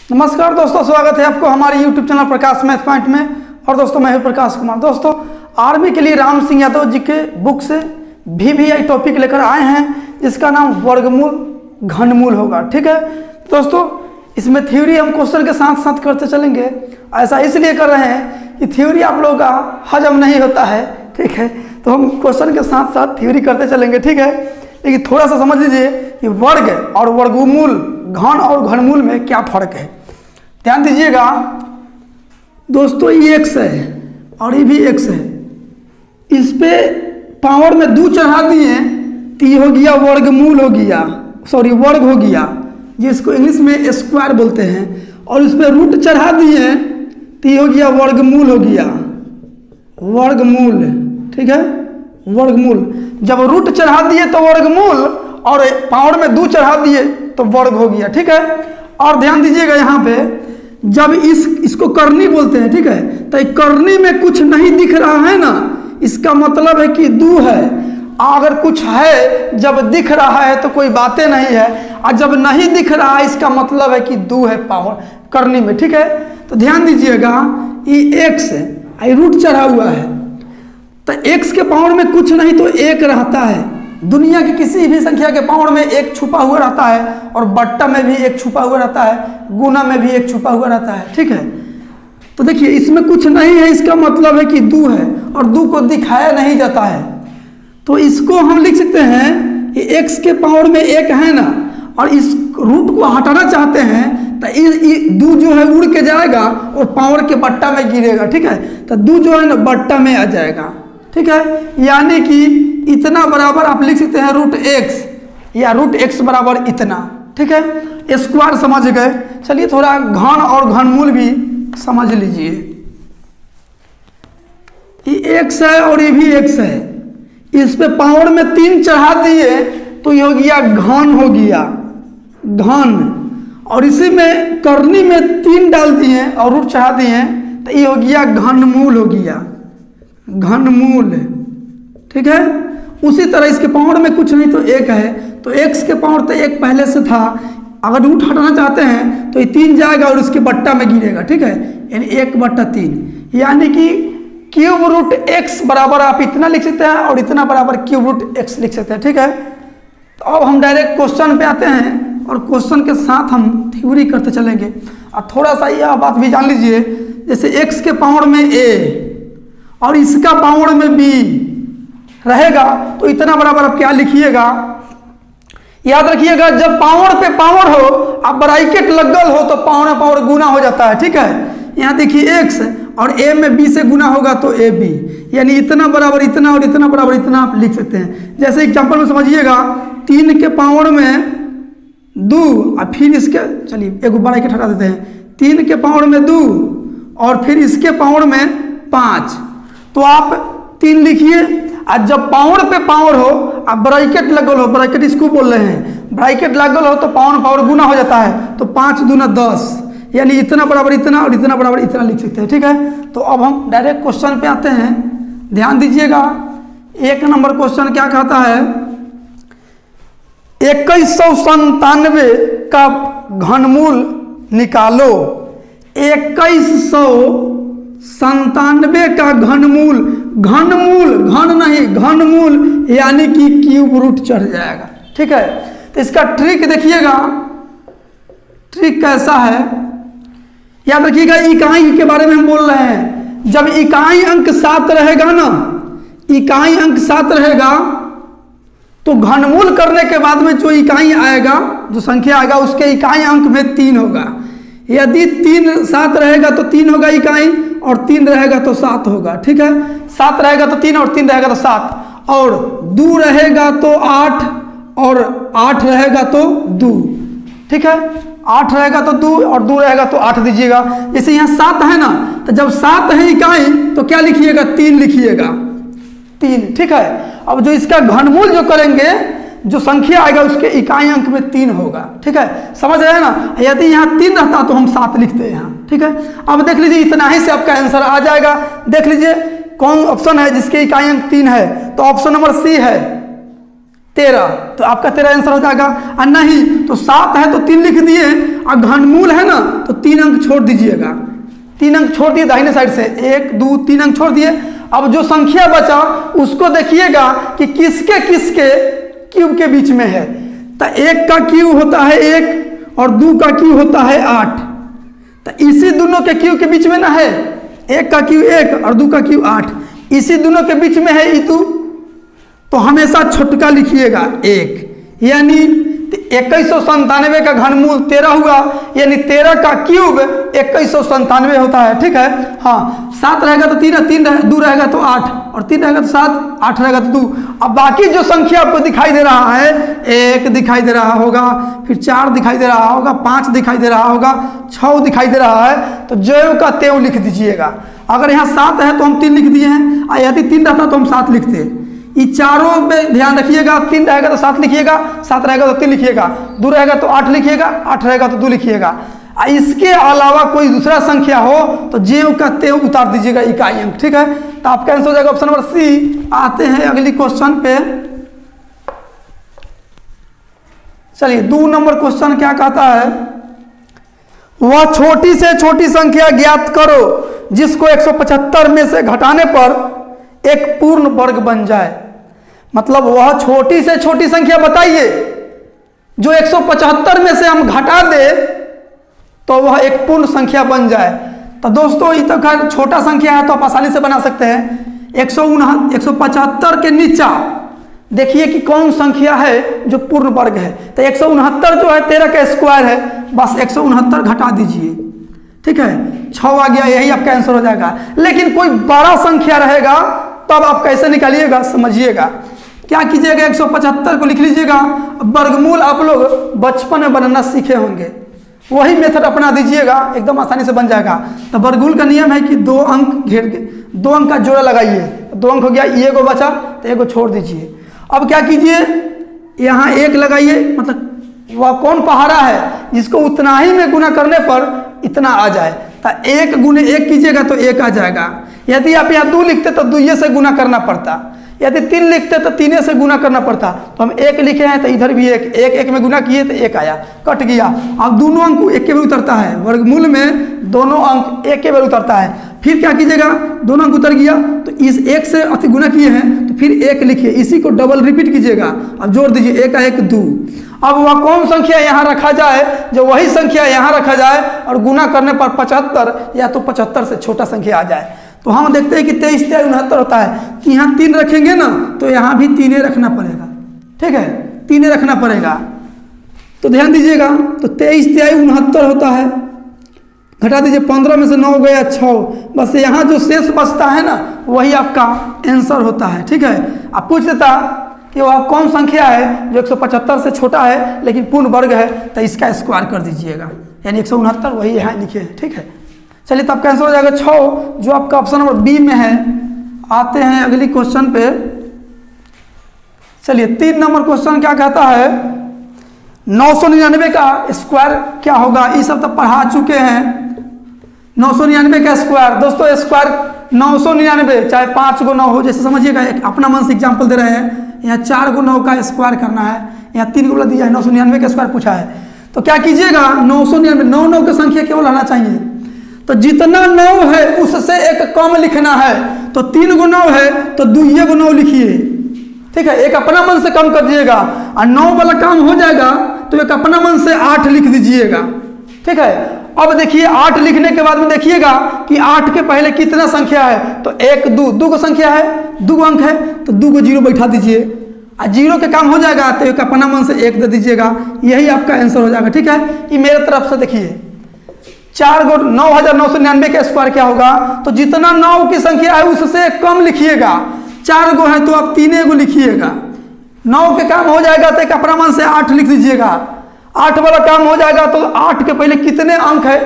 नमस्कार दोस्तों, स्वागत है आपको हमारे YouTube चैनल प्रकाश मैथ पॉइंट में। और दोस्तों मैं हूं प्रकाश कुमार। दोस्तों आर्मी के लिए राम सिंह यादव जी के बुक से VVI टॉपिक लेकर आए हैं जिसका नाम वर्गमूल घनमूल होगा। ठीक है दोस्तों, इसमें थ्योरी हम क्वेश्चन के साथ साथ करते चलेंगे। ऐसा इसलिए कर रहे हैं कि थ्योरी आप लोगों का हजम नहीं होता है, ठीक है, तो हम क्वेश्चन के साथ साथ थ्योरी करते चलेंगे। ठीक है, लेकिन थोड़ा सा समझ लीजिए कि वर्ग और वर्गमूल, घन और घनमूल में क्या फर्क है। ध्यान दीजिएगा दोस्तों, ये x है और ये भी x है, इस पे पावर में 2 चढ़ा दिए तो ये हो गया वर्गमूल हो गया, सॉरी वर्ग हो गया, जिसको इंग्लिश में स्क्वायर बोलते हैं। और इस पे रूट चढ़ा दिए तो ये हो गया वर्गमूल हो गया, वर्गमूल। ठीक है, वर्गमूल। जब रूट चढ़ा दिए तो वर्गमूल और पावर में 2 चढ़ा दिए तो वर्ग हो गया। ठीक है, और ध्यान दीजिएगा यहाँ पे जब इसको करनी बोलते हैं, ठीक है, तो करनी में कुछ नहीं दिख रहा है ना, इसका मतलब है कि 2 है। अगर कुछ है जब दिख रहा है तो कोई बातें नहीं है, और जब नहीं दिख रहा है इसका मतलब है कि 2 है पावर करनी में। ठीक है, तो ध्यान दीजिएगा ये x है, रूट चढ़ा हुआ है, तो x के पावर में कुछ नहीं तो 1 रहता है। दुनिया की किसी भी संख्या के पावर में 1 छुपा हुआ रहता है, और बट्टा में भी 1 छुपा हुआ रहता है, गुना में भी 1 छुपा हुआ रहता है। ठीक है, तो देखिए इसमें कुछ नहीं है, इसका मतलब है कि 2 है, और 2 को दिखाया नहीं जाता है। तो इसको हम लिख सकते हैं कि x के पावर में 1 है ना, और इस रूट को हटाना चाहते हैं तो 2 जो है उड़ के जाएगा और पावर के बट्टा में गिरेगा। ठीक है, तो 2 जो है ना बट्टा में आ जाएगा। ठीक है, यानी कि इतना बराबर आप लिख सकते हैं रूट x, या रूट x बराबर इतना। ठीक है, स्क्वायर समझ गए। चलिए थोड़ा घन और घनमूल भी समझ लीजिए। ये x है और ये भी x है, इस पे पावर में 3 चढ़ा दिए तो ये हो गया घन हो गया, घन। और इसी में करनी में 3 डाल दिए और रूट चढ़ा दिए तो ये हो गया घनमूल हो गया, घनमूल। ठीक है, उसी तरह इसके पावर में कुछ नहीं तो 1 है, तो x के पावर तो 1 पहले से था, अगर रूट हटाना चाहते हैं तो ये 3 जाएगा और इसके बट्टा में गिरेगा। ठीक है, यानी 1/3, यानी कि क्यूब रूट x बराबर आप इतना लिख सकते हैं और इतना बराबर क्यूब रूट x लिख सकते हैं। ठीक है, तो अब हम डायरेक्ट क्वेश्चन पे आते हैं और क्वेश्चन के साथ हम थ्योरी करते चलेंगे। और थोड़ा सा यह बात भी जान लीजिए, जैसे x के पावर में a और इसका पावर में b रहेगा तो इतना बराबर आप क्या लिखिएगा, याद रखिएगा जब पावर पे पावर हो, अब ब्रैकेट लगल हो तो पावर में पावर गुना हो जाता है। ठीक है, यहाँ देखिए x और a में b से गुना होगा तो ab, यानी इतना बराबर इतना और इतना बराबर इतना आप लिख सकते हैं। जैसे एग्जांपल में समझिएगा 3 के पावर में 2 और फिर इसके, चलिए एक ब्रैकेट हटा देते हैं, 3 के पावर में 2 और फिर इसके पावर में 5, तो आप 3 लिखिए। और जब पावर पे पावर हो, अब ब्रैकेट लगल हो, ब्रैकेट इसको बोल रहे हैं, ब्रैकेट लगल हो तो पावर गुना हो जाता है, तो 5 दूना 10, यानी इतना बराबर इतना और इतना बराबर इतना लिख सकते हैं। ठीक है, तो अब हम डायरेक्ट क्वेश्चन पे आते हैं। ध्यान दीजिएगा 1 नंबर क्वेश्चन क्या कहता है, 2197 का घनमूल निकालो। 2197 का घनमूल, घनमूल, घन नहीं घनमूल, यानी कि क्यूब रूट चढ़ जाएगा। ठीक है, तो इसका ट्रिक देखिएगा, ट्रिक कैसा है, याद रखिएगा इकाई के बारे में हम बोल रहे हैं। जब इकाई अंक 7 रहेगा ना, इकाई अंक 7 रहेगा तो घनमूल करने के बाद में जो इकाई आएगा, जो संख्या आएगा उसके इकाई अंक में 3 होगा। यदि 3 7 रहेगा तो 3 होगा इकाई, और 3 रहेगा तो 7 होगा। ठीक है, 7 रहेगा तो 3 और 3 रहेगा तो 7, और 2 रहेगा तो 8 और 8 रहेगा तो 2। ठीक है, 8 रहेगा तो 2 और 2 रहेगा तो 8 दीजिएगा। जैसे यहाँ 7 है ना, तो जब 7 है इकाई तो क्या लिखिएगा, 3 लिखिएगा, 3। ठीक है, अब जो इसका घनमूल जो करेंगे, जो संख्या आएगा उसके इकाई अंक में 3 होगा। ठीक है, समझ रहे हैं ना। यदि यहाँ 3 रहता तो हम 7 लिखते हैं यहाँ। ठीक है, अब देख लीजिए इतना ही से आपका आंसर आ जाएगा। देख लीजिए कौन ऑप्शन है जिसके इकाई अंक 3 है, तो ऑप्शन नंबर सी है 13, तो आपका 13 आंसर हो जाएगा। और नहीं तो 7 है तो 3 लिख दिए, और घनमूल है ना तो 3 अंक छोड़ दीजिएगा, 3 अंक छोड़ दिए दाहिने साइड से, 1 2 3 अंक छोड़ दिए। अब जो संख्या बचा उसको देखिएगा कि किसके किसके क्यूब के बीच में है। तो 1 का क्यूब होता है 1 और 2 का क्यूब होता है 8। तो इसी दोनों के क्यूब के बीच में ना है, 1 का क्यूब 1 और 2 का क्यूब 8, इसी दोनों के बीच में है E2। तो हमेशा छोटका लिखिएगा 1, यानी 2197 का घनमूल 13 हुआ, यानी 13 का क्यूब 2197 होता है। ठीक है, हाँ 7 रहेगा तो 3, 2 रहेगा तो 8 और 3 रहेगा तो 7, 8 रहेगा तो 2। अब बाकी जो संख्या आपको दिखाई दे रहा है, 1 दिखाई दे रहा होगा, फिर 4 दिखाई दे रहा होगा, 5 दिखाई दे रहा होगा, 6 दिखाई दे रहा है, तो ज्यों का त्यों लिख दीजिएगा। अगर यहाँ 7 है तो हम 3 लिख दिए हैं, और यदि 3 रहता तो हम 7 लिखते। ये चारों में ध्यान रखिएगा, 3 रहेगा तो 7 लिखिएगा, 7 रहेगा तो 3 लिखिएगा, 2 रहेगा तो 8 लिखिएगा, 8 रहेगा तो 2 लिखिएगा। इसके अलावा कोई दूसरा संख्या हो तो ज्यों का त्यों उतार दीजिएगा इकाई अंक। ठीक है, तो आपका आंसर हो जाएगा ऑप्शन नंबर सी। आते हैं अगली क्वेश्चन पे। चलिए 2 नंबर क्वेश्चन क्या कहता है, वह छोटी से छोटी संख्या ज्ञात करो जिसको 175 में से घटाने पर एक पूर्ण वर्ग बन जाए। मतलब वह छोटी से छोटी संख्या बताइए जो 175 में से हम घटा दे तो वह एक पूर्ण संख्या बन जाए। तो दोस्तों ये तो खैर छोटा संख्या है तो आप आसानी से बना सकते हैं। 175 के नीचा देखिए कि कौन संख्या है जो पूर्ण वर्ग है। तो 169 जो है 13 का स्क्वायर है, बस 169 घटा दीजिए। ठीक है, 6 आ गया, यही आपका आंसर हो जाएगा। लेकिन कोई बड़ा संख्या रहेगा तब आप कैसे निकालिएगा समझिएगा। क्या कीजिएगा, 175 को लिख लीजिएगा, वर्गमूल आप लोग बचपन में बनाना सीखे होंगे, वही मेथड अपना दीजिएगा, एकदम आसानी से बन जाएगा। तो वर्गमूल का नियम है कि 2 अंक घेर के 2 अंक का जोड़ा लगाइए, 2 अंक हो गया, ये को बचा तो एक को छोड़ दीजिए। अब क्या कीजिए, यहाँ 1 लगाइए, मतलब वह कौन पहाड़ा है जिसको उतना ही में गुना करने पर इतना आ जाए। तो 1 गुने 1 कीजिएगा तो 1 आ जाएगा। यदि आप यहाँ 2 लिखते तो 2 से गुना करना पड़ता, यदि 3 लिखते तो 3 से गुना करना पड़ता। तो हम 1 लिखे हैं तो इधर भी 1 में गुना किए तो 1 आया, कट गया। अब दोनों अंक 1 के भी उतरता है, वर्गमूल में दोनों अंक 1 के भी उतरता है। फिर क्या कीजिएगा, दोनों अंक उतर गया तो इस 1 से अति गुना किए हैं तो फिर 1 लिखिए, इसी को डबल रिपीट कीजिएगा। अब जोड़ दीजिए, 1 का 1 2। अब वह कौन संख्या यहाँ रखा जाए जो वही संख्या यहाँ रखा जाए और गुना करने पर 75 या तो 75 से छोटा संख्या आ जाए। तो हम देखते हैं कि 23 3 69 होता है कि यहाँ 3 रखेंगे ना तो यहाँ भी 3 रखना पड़ेगा। ठीक है, 3 रखना पड़ेगा। तो ध्यान दीजिएगा, तो 23 3 69 होता है, घटा दीजिए, 15 में से 9 गया 6, बस यहाँ जो शेष बचता है ना वही आपका आंसर होता है। ठीक है, आप पूछ देता कि वह कौन संख्या है जो 175 से छोटा है लेकिन पूर्ण वर्ग है, तो इसका स्क्वायर कर दीजिएगा, यानी 169 वही यहाँ लिखे है। ठीक है, चलिए तो आपका आंसर हो जाएगा 6, जो आपका ऑप्शन नंबर बी में है। आते हैं अगली क्वेश्चन पे। चलिए 3 नंबर क्वेश्चन क्या कहता है, 999 का स्क्वायर क्या होगा। ये सब तो पढ़ा चुके हैं। 999 का स्क्वायर, दोस्तों स्क्वायर 999 चाहे 5 को 9 हो, जैसे समझिएगा, एक अपना मन से एग्जाम्पल दे रहे हैं। यहाँ 4 को 9 का स्क्वायर करना है, यहाँ 3 को बोला दिया है, 999 का स्क्वायर पूछा है। तो क्या कीजिएगा, 999 9 की संख्या केवल रहना चाहिए। तो जितना 9 है उससे एक कम लिखना है। तो 3 को 9 है तो 2 को 9 लिखिए। ठीक है, एक अपना मन से कम कर दीजिएगा, और 9 वाला काम हो जाएगा तो एक अपना मन से 8 लिख दीजिएगा। ठीक है, अब देखिए 8 लिखने के बाद में देखिएगा कि 8 के पहले कितना संख्या है। तो 1 2 को संख्या है, 2 अंक है, तो 2 को 0 बैठा दीजिए, और 0 के काम हो जाएगा तो एक अपना मन से 1 दे दीजिएगा, यही आपका आंसर हो जाएगा। ठीक है, ये मेरे तरफ से देखिए 4 को 9999 का स्क्वायर क्या होगा। तो जितना 9 की संख्या है उससे कम लिखिएगा। 4 को है तो आप 3 को लिखिएगा, 9 के काम हो जाएगा तो एक अपना मन से 8 लिख दीजिएगा। 8 वाला काम हो जाएगा तो 8 के पहले कितने अंक है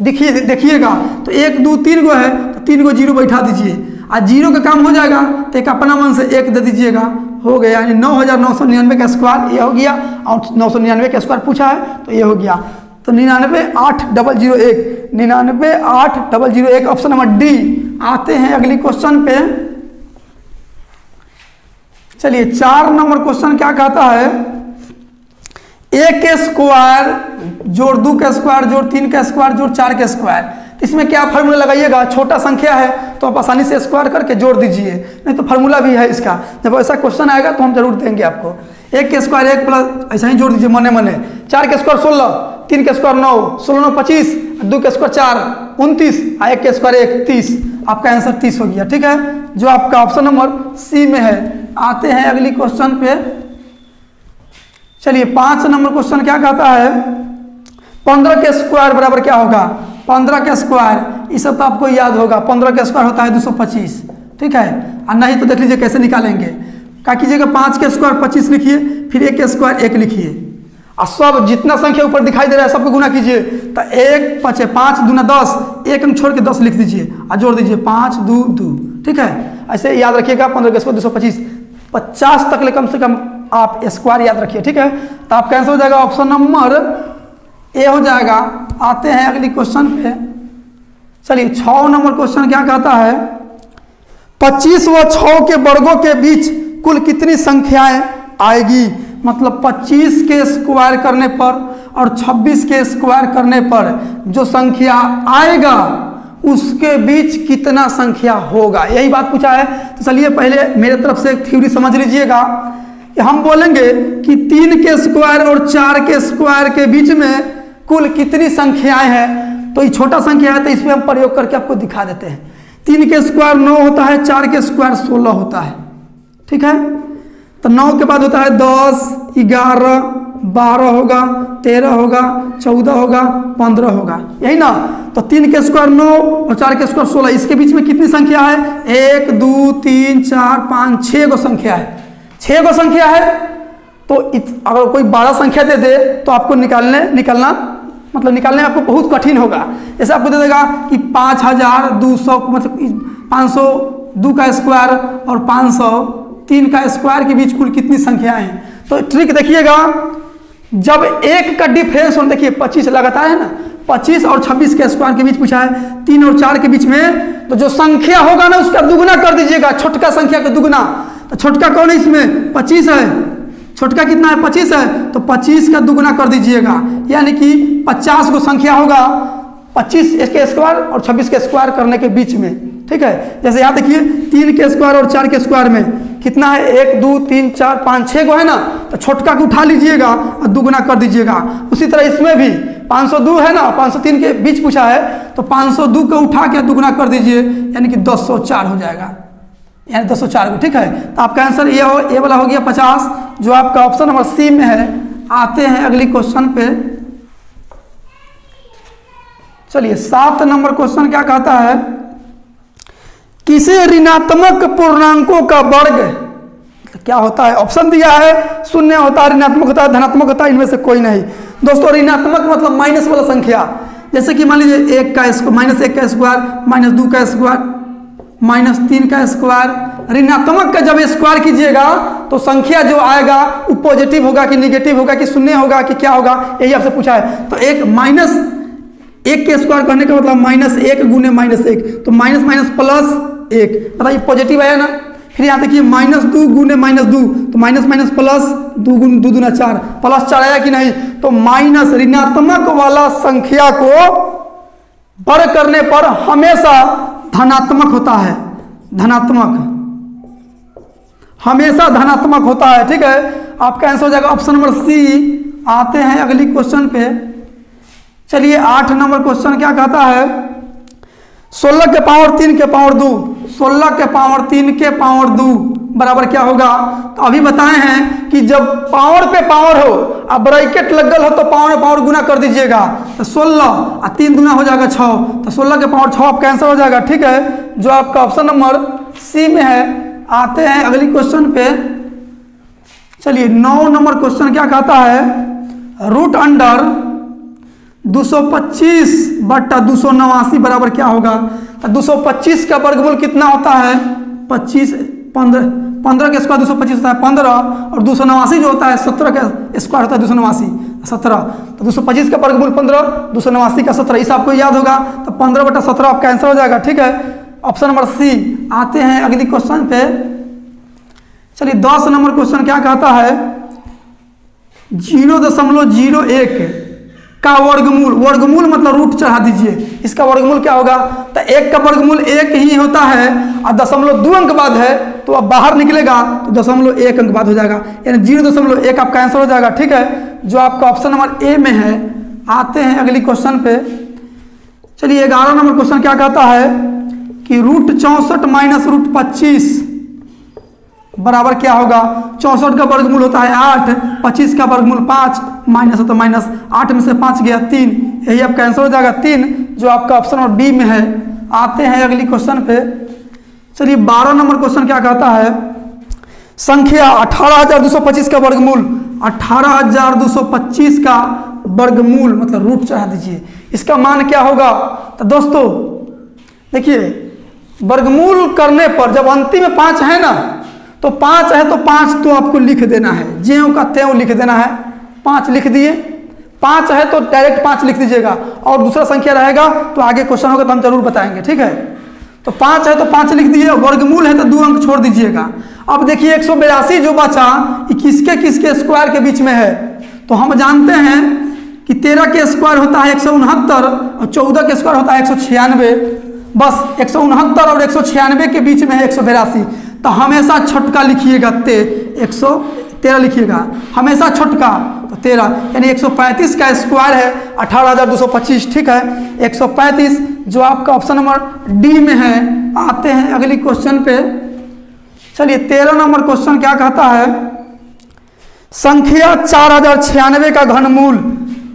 देखिएगा। तो 1 2 3 को है तो 3 को 0 बैठा दीजिए, और 0 का काम हो जाएगा तो एक अपना मन से 1 दे दीजिएगा, हो गया। यानी 9999 का स्क्वायर ये हो गया, और 999 का स्क्वायर पूछा है तो ये हो गया। तो 998001 998001 ऑप्शन नंबर डी। आते हैं अगली क्वेश्चन पे। चलिए 4 नंबर क्वेश्चन क्या कहता है, ए के स्क्वायर जोड़ 2 का स्क्वायर जोड़ 3 का स्क्वायर जोड़ 4 का स्क्वायर। इसमें क्या फार्मूला लगाइएगा, छोटा संख्या है तो आप आसानी से स्क्वायर करके जोड़ दीजिए, नहीं तो फार्मूला भी है इसका। जब ऐसा क्वेश्चन आएगा तो हम जरूर देंगे आपको। 1 के स्क्वायर 1 प्लस ऐसा ही जोड़ दीजिए मने मने। 4 के स्क्वायर 16, 3 के स्क्वायर 9, 16 9 25, 2 के स्क्वायर 4 29, 1 के स्क्वायर 1 30। आपका आंसर 30 हो गया, ठीक है, जो आपका ऑप्शन नंबर सी में है। आते हैं अगली क्वेश्चन पे। चलिए 5 नंबर क्वेश्चन क्या कहता है, 15 के स्क्वायर बराबर क्या होगा, 15 के स्क्वायर, ये सब तो आपको याद होगा। 15 के स्क्वायर होता है 225, ठीक है। और नहीं तो देख लीजिए कैसे निकालेंगे। क्या कीजिएगा, 5 के स्क्वायर 25 लिखिए, फिर 1 के स्क्वायर 1 लिखिए, और सब जितना संख्या ऊपर दिखाई दे रहा है सबको गुना कीजिए। तो 1 5 5 दूना 10, 1 छोड़ के 10 लिख दीजिए और जोड़ दीजिए 5 2 2, ठीक है। ऐसे याद रखिएगा 15 के स्क्वायर 225, 50 तक ले कम से कम आप स्क्वायर याद रखिए, ठीक है। तो आपका आंसर हो जाएगा ऑप्शन नंबर ए हो जाएगा। आते हैं अगली क्वेश्चन पे। चलिए 6 नंबर क्वेश्चन क्या कहता है, 25 व 6 के वर्गों के बीच कुल कितनी संख्याएं आएगी। मतलब 25 के स्क्वायर करने पर और 26 के स्क्वायर करने पर जो संख्या आएगा उसके बीच कितना संख्या होगा, यही बात पूछा है। तो चलिए पहले मेरे तरफ से एक थ्योरी समझ लीजिएगा। हम बोलेंगे कि 3 के स्क्वायर और 4 के स्क्वायर के बीच में कुल कितनी संख्याएं हैं। तो ये छोटा संख्या है तो इसमें हम प्रयोग करके आपको दिखा देते हैं। 3 के स्क्वायर 9 होता है, 4 के स्क्वायर 16 होता है, ठीक है। तो 9 के बाद होता है 10 11 12 होगा, 13 होगा, 14 होगा, 15 होगा, यही ना। तो 3 के स्क्वायर 9 और 4 के स्क्वायर 16, इसके बीच में कितनी संख्या है, 1 2 3 4 5 6 गो संख्या है, 6 गो संख्या है। तो अगर कोई 12 संख्या दे दे तो आपको निकालने आपको बहुत कठिन होगा। जैसे आपको दे देगा कि 5200, मतलब 502 का स्क्वायर और 503 का स्क्वायर के बीच कुल कितनी संख्याएं हैं। तो ट्रिक देखिएगा, जब एक का डिफरेंस हो, देखिए 25 लगातार है ना, 25 और 26 के स्क्वायर के बीच पूछा है, 3 और 4 के बीच में, तो जो संख्या होगा ना उसका दुगुना कर दीजिएगा, छोटका संख्या का दुगुना। तो छोटका कौन है इसमें, 25 है, छोटका कितना है 25 है, तो 25 का दुगुना कर दीजिएगा, यानी कि 50 को संख्या होगा 25 के स्क्वायर और 26 के स्क्वायर करने के बीच में, ठीक है। जैसे यहाँ देखिए 3 के स्क्वायर और 4 के स्क्वायर में कितना है, 1 2 3 4 5 6 को है ना, तो छोटका को उठा लीजिएगा और दुगुना कर दीजिएगा। उसी तरह इसमें भी 502 है ना, 503 के बीच पूछा है, तो 502 को उठा के दुगुना कर दीजिए, यानी कि 204 हो जाएगा, यानी 204 को, ठीक है। तो आपका आंसर ये वाला हो गया 50, जो आपका ऑप्शन नंबर सी में है। आते हैं अगली क्वेश्चन पे। चलिए 7 नंबर क्वेश्चन क्या कहता है, किसी ऋणात्मक पूर्णांकों का वर्ग क्या होता है। ऑप्शन दिया है, शून्य होता है, ऋणात्मक होता है, धनात्मक होता है, इनमें से कोई नहीं। दोस्तों ऋणात्मक मतलब माइनस वाला संख्या, जैसे कि मान लीजिए -1 का स्क्वायर, -2 का स्क्वायर, -3 का स्क्वायर। ऋणात्मक का जब स्क्वायर कीजिएगा तो संख्या जो आएगा वो पॉजिटिव होगा कि निगेटिव होगा कि शून्य होगा कि क्या होगा, यही आपसे पूछा है। तो -1 के स्क्वायर करने का मतलब -1 गुने -1, तो माइनस माइनस +1, बताइए पॉजिटिव आया ना। फिर यहाँ देखिए -2 गुने -2, तो माइनस माइनस प्लस 2 गुने 2 दूना 4, +4 आया कि नहीं। तो माइनस ऋणात्मक वाला संख्या को वर्ग करने पर हमेशा धनात्मक होता है, धनात्मक हमेशा धनात्मक होता है, ठीक है। आपका आंसर हो जाएगा ऑप्शन नंबर सी। आते हैं अगली क्वेश्चन पे। चलिए 8 नंबर क्वेश्चन क्या कहता है, 16 के पावर 3 के पावर 2, 16 के पावर 3 के पावर 2 बराबर क्या होगा। तो अभी बताए हैं कि जब पावर पे पावर हो, अब ब्रैकेट लगल हो, तो पावर पावर गुना कर दीजिएगा, तो 16 और 3 गुना हो जाएगा 6, तो 16 के पावर 6 आपका आंसर हो जाएगा, ठीक है, जो आपका ऑप्शन नंबर सी में है। आते हैं अगली क्वेश्चन पे। चलिए 9 नंबर क्वेश्चन क्या कहता है, रूट अंडर 225 बटा 289 बराबर क्या होगा। तो 225 का वर्गमूल कितना होता है, 15 के स्क्वायर 225 होता है 15, और 289 जो होता है 17 का स्क्वायर होता है 289 17, तो 225 का वर्गमूल 15, 289 का 17, इसे आपको याद होगा। तो 15 बटा 17 आपका आंसर हो जाएगा, ठीक है, ऑप्शन नंबर सी। आते हैं अगली क्वेश्चन पे। चलिए 10 नंबर क्वेश्चन क्या कहता है, 0.01 का वर्गमूल, वर्गमूल मतलब रूट चढ़ा दीजिए, इसका वर्गमूल क्या होगा? तो 1 का वर्गमूल 1 ही होता है और 0.2 अंक बाद है तो अब बाहर निकलेगा तो 0.1 अंक बाद हो जाएगा, यानी 0.1 आपका आंसर हो जाएगा। ठीक है, जो आपका ऑप्शन नंबर ए में है। आते हैं अगली क्वेश्चन पे। चलिए 11 नंबर क्वेश्चन क्या कहता है कि √64 माइनस √25 बराबर क्या होगा? 64 का वर्गमूल होता है 8, 25 का वर्गमूल 5, माइनस होता है माइनस, 8 में से 5 गया 3, यही आपका आंसर हो जाएगा 3, जो आपका ऑप्शन नंबर बी में है। आते हैं अगली क्वेश्चन पे। चलिए 12 नंबर क्वेश्चन क्या कहता है? संख्या 18,225 का वर्गमूल, 18,225 का वर्गमूल मतलब रूट चढ़ा दीजिए, इसका मान क्या होगा? तो दोस्तों देखिए, वर्गमूल करने पर जब अंतिम में 5 है ना, तो 5 है तो 5 तो आपको लिख देना है, ज्यों का त्यों लिख देना है। 5 लिख दिए, 5 है तो डायरेक्ट 5 लिख दीजिएगा, और दूसरा संख्या रहेगा तो आगे क्वेश्चन होगा तो हम जरूर बताएंगे। ठीक है, तो 5 है तो 5 लिख दिए, वर्गमूल है तो 2 अंक छोड़ दीजिएगा। अब देखिए 182 जो बचा ये किसके किसके स्क्वायर के बीच में है? तो हम जानते हैं कि 13 के स्क्वायर होता है 169 और 14 के स्क्वायर होता है 196। बस 169 और 196 के बीच में है 182, तो हमेशा छोटका लिखिएगा, 113 लिखिएगा, हमेशा छोटका तो 13, यानी 135 का स्क्वायर है 18,225। ठीक है, 135 जो आपका ऑप्शन नंबर डी में है। आते हैं अगली क्वेश्चन पे। चलिए 13 नंबर क्वेश्चन क्या कहता है? संख्या 4096 का घनमूल,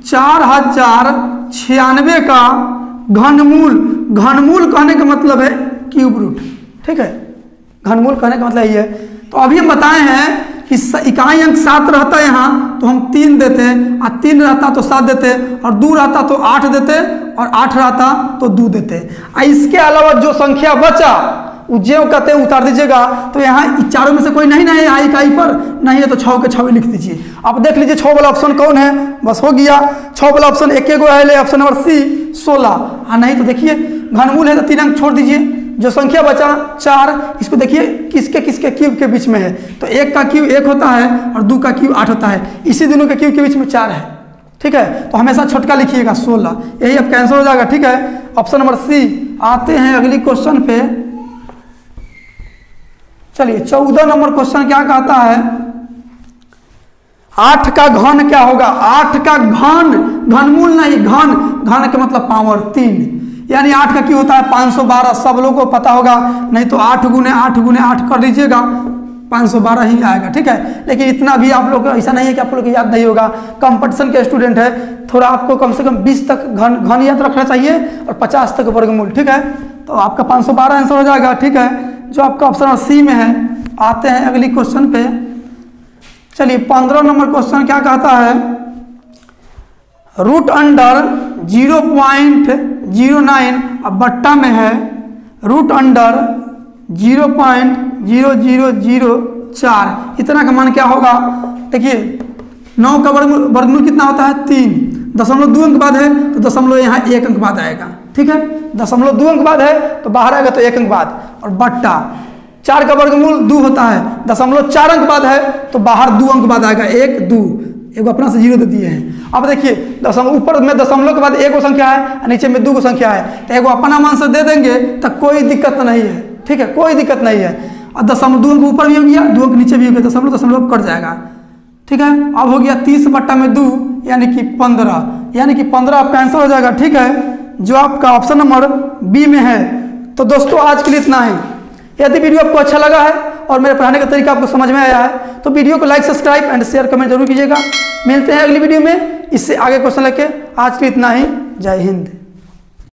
4096 का घनमूल, घनमूल कहने का मतलब है क्यूब रूट। ठीक है, घनमूल कहने का मतलब ये है। तो अभी हम बताए हैं कि इकाई अंक 7 रहता है यहाँ तो हम 3 देते हैं, और 3 रहता तो 7 देते, और 2 रहता तो 8 देते, और 8 रहता तो 2 देते। इसके अलावा जो संख्या बचा ज्यों कहते हैं उतार दीजिएगा। तो यहाँ चारों में से कोई नहीं ना है यहाँ इकाई पर, नहीं है तो 6 के 6 लिख दीजिए। अब देख लीजिए 6 वाला ऑप्शन कौन है? बस हो गया 6 वाला ऑप्शन, एक गो है ऑप्शन नंबर सी 16। हाँ नहीं तो देखिए घनमूल है तो 3 अंक छोड़ दीजिए, जो संख्या बचा 4, इसको देखिए किसके किसके क्यूब के बीच में है, तो 1 का क्यूब 1 होता है और 2 का क्यूब 8 होता है, इसी दोनों के क्यूब के बीच में 4 है। ठीक है, तो हमेशा छोटका लिखिएगा 16, यही आपका आंसर हो जाएगा। ठीक है, ऑप्शन नंबर सी। आते हैं अगली क्वेश्चन पे। चलिए 14 नंबर क्वेश्चन क्या कहता है? 8 का घन क्या होगा? 8 का घन, घनमूल नहीं, घन, घन का मतलब पावर 3, यानी 8 का क्यों होता है 512। सब लोगों को पता होगा, नहीं तो 8 गुने 8 गुने 8 कर दीजिएगा, 512 ही आएगा। ठीक है, लेकिन इतना भी आप लोग ऐसा नहीं है कि आप लोग को याद नहीं होगा, कंपटीशन के स्टूडेंट है, थोड़ा आपको कम से कम 20 तक घन याद रखना चाहिए और 50 तक वर्गमूल। ठीक है, तो आपका 512 आंसर हो जाएगा। ठीक है, जो आपका ऑप्शन सी में है। आते हैं अगली क्वेश्चन पे। चलिए 15 नंबर क्वेश्चन क्या कहता है? रूट अंडर 0.09 अब बट्टा में है रूट अंडर 0.0004, इतना का मान क्या होगा? देखिए 9 का वर्गमूल कितना होता है? 3, 0.2 अंक बाद है तो दशमलव यहाँ 1 अंक बाद आएगा। ठीक है, 0.2 अंक बाद है तो बाहर आएगा तो 1 अंक बाद, और बट्टा 4 का वर्गमूल 2 होता है, 0.4 अंक बाद है तो बाहर 2 अंक बाद आएगा, 1 2, एक अपना से 0 दे दिए हैं। अब देखिए ऊपर में दशमलव के बाद 1 गो संख्या है और नीचे में 2 गो संख्या है, तो एक अपना मान से दे देंगे तो कोई दिक्कत नहीं है। ठीक है, कोई दिक्कत नहीं है, और 2 अंक ऊपर भी हो गया, 2 अंक नीचे भी हो गया, दशमलव कट जाएगा। ठीक है, अब हो गया 30/2 यानी कि 15, यानी कि 15 आपका आंसर हो जाएगा। ठीक है, जो आपका ऑप्शन नंबर बी में है। तो दोस्तों आज के लिए इतना ही। यदि वीडियो आपको अच्छा लगा है और मेरे पढ़ाने का तरीका आपको समझ में आया है तो वीडियो को like, subscribe and share, comment जरूर कीजिएगा। मिलते हैं अगली वीडियो में इससे आगे क्वेश्चन लेके। आज के लिए इतना ही। जय हिंद।